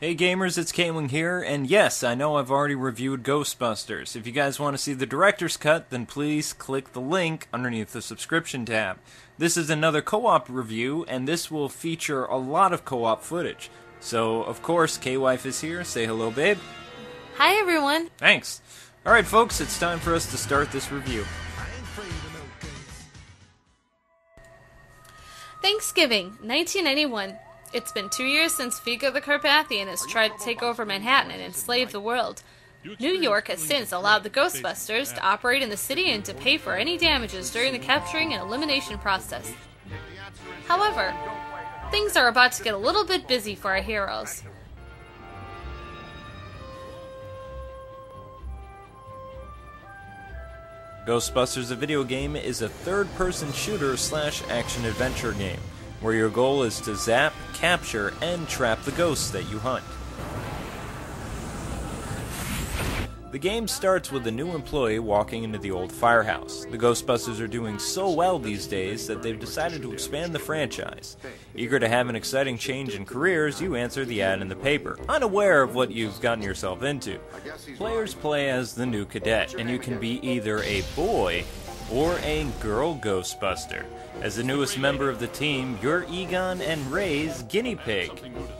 Hey gamers, it's K-Wing here, and yes, I know I've already reviewed Ghostbusters. If you guys want to see the director's cut, then please click the link underneath the subscription tab. This is another co-op review, and this will feature a lot of co-op footage. So, of course, K-Wife is here. Say hello, babe. Hi, everyone. Thanks. Alright, folks, it's time for us to start this review. Thanksgiving, 1991. It's been 2 years since Vigo the Carpathian has tried to take over Manhattan and enslave the world. New York has since allowed the Ghostbusters to operate in the city and to pay for any damages during the capturing and elimination process. However, things are about to get a little bit busy for our heroes. Ghostbusters, a video game, is a third-person shooter slash action-adventure game, where your goal is to zap, capture, and trap the ghosts that you hunt. The game starts with a new employee walking into the old firehouse. The Ghostbusters are doing so well these days that they've decided to expand the franchise. Eager to have an exciting change in careers, you answer the ad in the paper, unaware of what you've gotten yourself into. Players play as the new cadet, and you can be either a boy or a girl Ghostbuster. As the newest member of the team, you're Egon and Ray's guinea pig,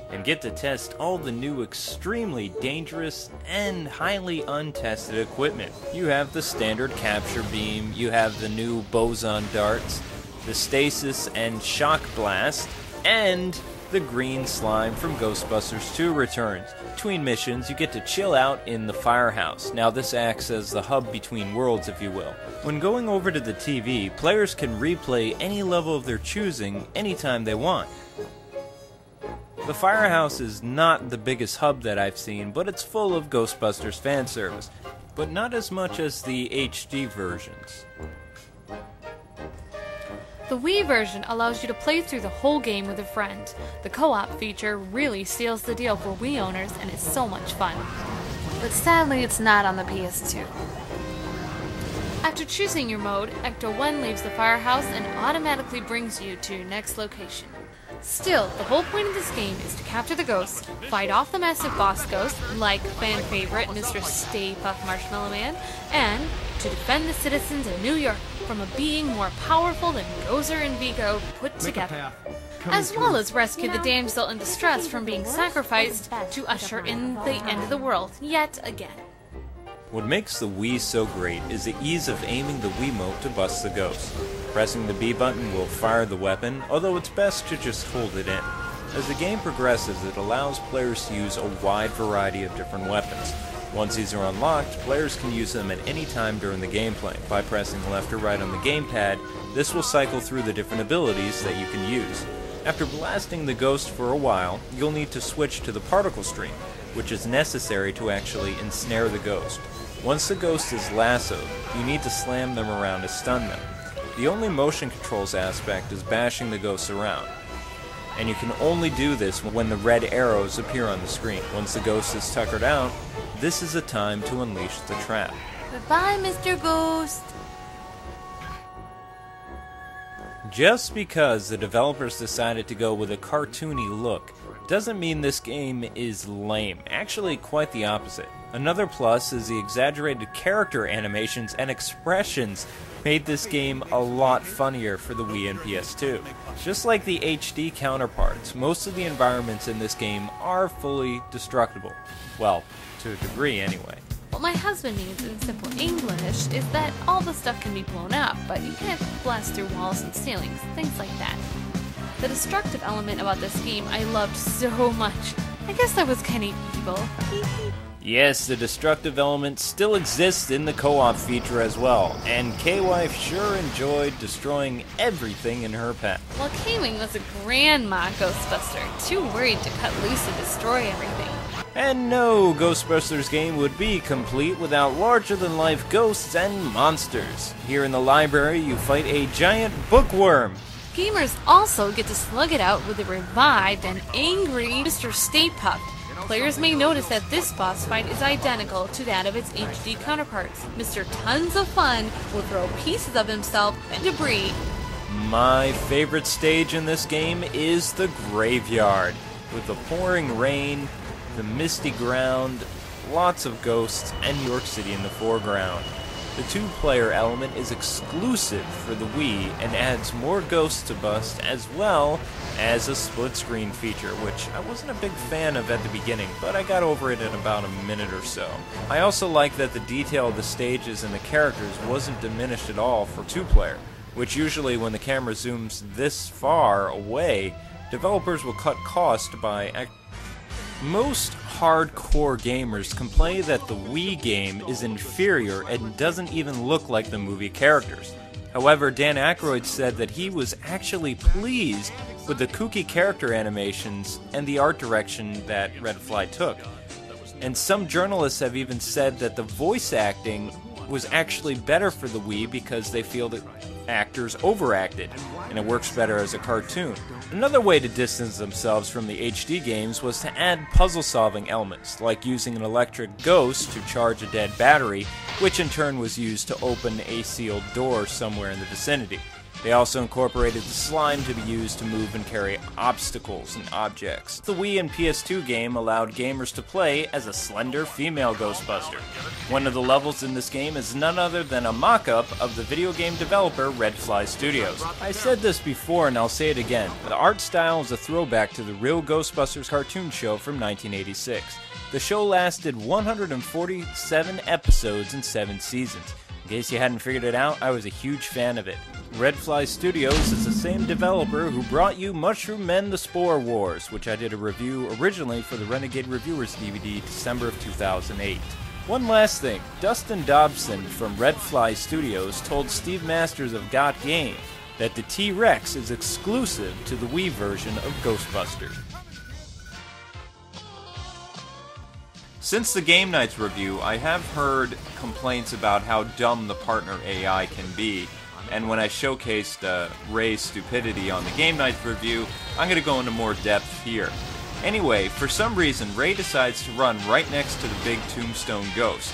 and get to test all the new extremely dangerous and highly untested equipment. You have the standard capture beam, you have the new boson darts, the stasis and shock blast, and the green slime from Ghostbusters 2 returns. Between missions, you get to chill out in the firehouse. Now this acts as the hub between worlds, if you will. When going over to the TV, players can replay any level of their choosing anytime they want. The firehouse is not the biggest hub that I've seen, but it's full of Ghostbusters fan service, but not as much as the HD versions. The Wii version allows you to play through the whole game with a friend. The co-op feature really seals the deal for Wii owners and is so much fun. But sadly, it's not on the PS2. After choosing your mode, Ecto 1 leaves the firehouse and automatically brings you to your next location. Still, the whole point of this game is to capture the ghosts, fight off the massive boss ghosts, like fan favorite Mr. Stay Puft Marshmallow Man, and to defend the citizens of New York from a being more powerful than Gozer and Vigo put together, as well as rescue the damsel in distress from being sacrificed to usher in the end of the world yet again. What makes the Wii so great is the ease of aiming the Wiimote to bust the ghost. Pressing the B button will fire the weapon, although it's best to just hold it in. As the game progresses, it allows players to use a wide variety of different weapons. Once these are unlocked, players can use them at any time during the gameplay. By pressing left or right on the gamepad, this will cycle through the different abilities that you can use. After blasting the ghost for a while, you'll need to switch to the particle stream, which is necessary to actually ensnare the ghost. Once the ghost is lassoed, you need to slam them around to stun them. The only motion controls aspect is bashing the ghosts around, and you can only do this when the red arrows appear on the screen. Once the ghost is tuckered out, this is a time to unleash the trap. Goodbye, Mr. Ghost! Just because the developers decided to go with a cartoony look doesn't mean this game is lame. Actually, quite the opposite. Another plus is the exaggerated character animations and expressions made this game a lot funnier for the Wii and PS2. Just like the HD counterparts, most of the environments in this game are fully destructible. Well, to a degree anyway. What my husband means in simple English is that all the stuff can be blown up, but you can't blast through walls and ceilings, things like that. The destructive element about this game I loved so much. I guess I was kinda evil. Yes, the destructive element still exists in the co-op feature as well, and K-Wife sure enjoyed destroying everything in her path. Well, K-Wing was a grandma Ghostbuster, too worried to cut loose and destroy everything. And no Ghostbusters game would be complete without larger-than-life ghosts and monsters. Here in the library, you fight a giant bookworm. Gamers also get to slug it out with a revived and angry Mr. Stay Puft. Players may notice that this boss fight is identical to that of its HD counterparts. Mr. Tons of Fun will throw pieces of himself and debris. My favorite stage in this game is the graveyard. With the pouring rain, the misty ground, lots of ghosts, and New York City in the foreground. The two-player element is exclusive for the Wii and adds more ghosts to bust, as well as a split-screen feature, which I wasn't a big fan of at the beginning, but I got over it in about a minute or so. I also like that the detail of the stages and the characters wasn't diminished at all for two-player, which usually when the camera zooms this far away, developers will cut cost by... Most hardcore gamers complain that the Wii game is inferior and doesn't even look like the movie characters. However, Dan Aykroyd said that he was actually pleased with the kooky character animations and the art direction that Redfly took. And some journalists have even said that the voice acting was actually better for the Wii because they feel that actors overacted, and it works better as a cartoon. Another way to distance themselves from the HD games was to add puzzle-solving elements, like using an electric ghost to charge a dead battery, which in turn was used to open a sealed door somewhere in the vicinity. They also incorporated the slime to be used to move and carry obstacles and objects. The Wii and PS2 game allowed gamers to play as a slender female Ghostbuster. One of the levels in this game is none other than a mock-up of the video game developer Redfly Studios. I said this before and I'll say it again. The art style is a throwback to the real Ghostbusters cartoon show from 1986. The show lasted 147 episodes and 7 seasons. In case you hadn't figured it out, I was a huge fan of it. Redfly Studios is the same developer who brought you Mushroom Men: The Spore Wars, which I did a review originally for the Renegade Reviewers DVD December of 2008. One last thing, Dustin Dobson from Redfly Studios told Steve Masters of Got Game that the T-Rex is exclusive to the Wii version of Ghostbusters. Since the Game Nights review, I have heard complaints about how dumb the partner AI can be, and when I showcased Ray's stupidity on the Game Nights review, I'm going to go into more depth here. Anyway, for some reason, Ray decides to run right next to the big tombstone ghost.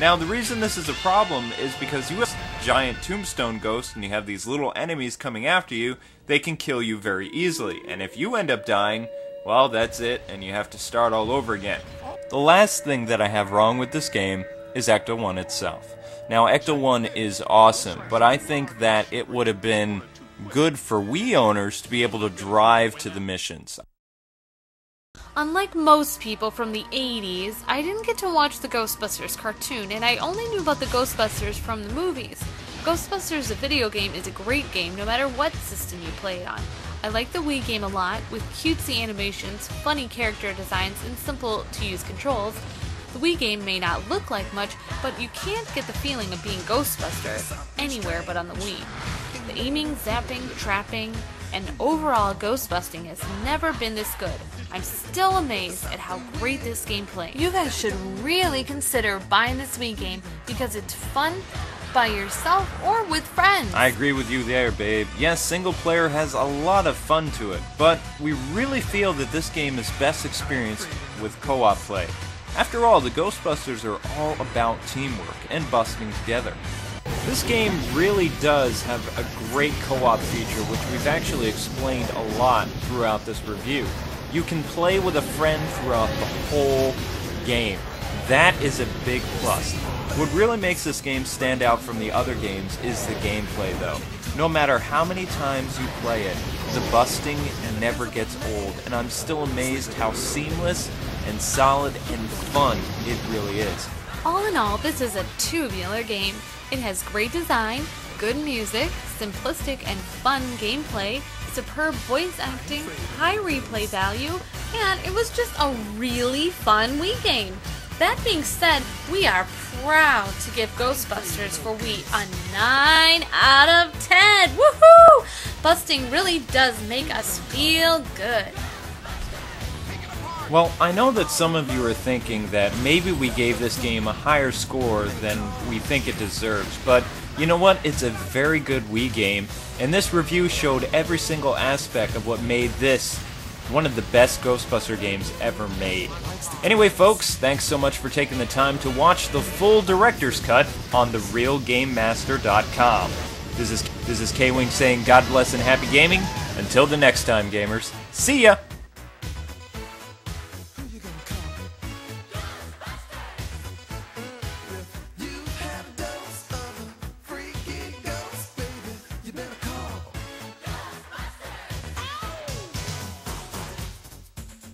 Now, the reason this is a problem is because you have a giant tombstone ghost and you have these little enemies coming after you, they can kill you very easily, and if you end up dying, well, that's it, and you have to start all over again. The last thing that I have wrong with this game is Ecto 1 itself. Now, Ecto 1 is awesome, but I think that it would have been good for Wii owners to be able to drive to the missions. Unlike most people from the 80s, I didn't get to watch the Ghostbusters cartoon, and I only knew about the Ghostbusters from the movies. Ghostbusters, the video game, is a great game no matter what system you play it on. I like the Wii game a lot, with cutesy animations, funny character designs, and simple-to-use controls. The Wii game may not look like much, but you can't get the feeling of being Ghostbuster anywhere but on the Wii. The aiming, zapping, trapping, and overall ghostbusting has never been this good. I'm still amazed at how great this game plays. You guys should really consider buying this Wii game because it's fun by yourself or with friends. I agree with you there, babe. Yes, single player has a lot of fun to it, but we really feel that this game is best experienced with co-op play. After all, the Ghostbusters are all about teamwork and busting together. This game really does have a great co-op feature, which we've actually explained a lot throughout this review. You can play with a friend throughout the whole game. That is a big plus. What really makes this game stand out from the other games is the gameplay, though. No matter how many times you play it, the busting never gets old, and I'm still amazed how seamless and solid and fun it really is. All in all, this is a tubular game. It has great design, good music, simplistic and fun gameplay, superb voice acting, high replay value, and it was just a really fun Wii game. That being said, we are proud to give Ghostbusters for Wii a 9 out of 10. Woohoo! Busting really does make us feel good. Well, I know that some of you are thinking that maybe we gave this game a higher score than we think it deserves, but you know what? It's a very good Wii game, and this review showed every single aspect of what made this one of the best Ghostbuster games ever made. Anyway, folks, thanks so much for taking the time to watch the full director's cut on therealgamemaster.com. This is K-Wing saying God bless and happy gaming. Until the next time, gamers. See ya!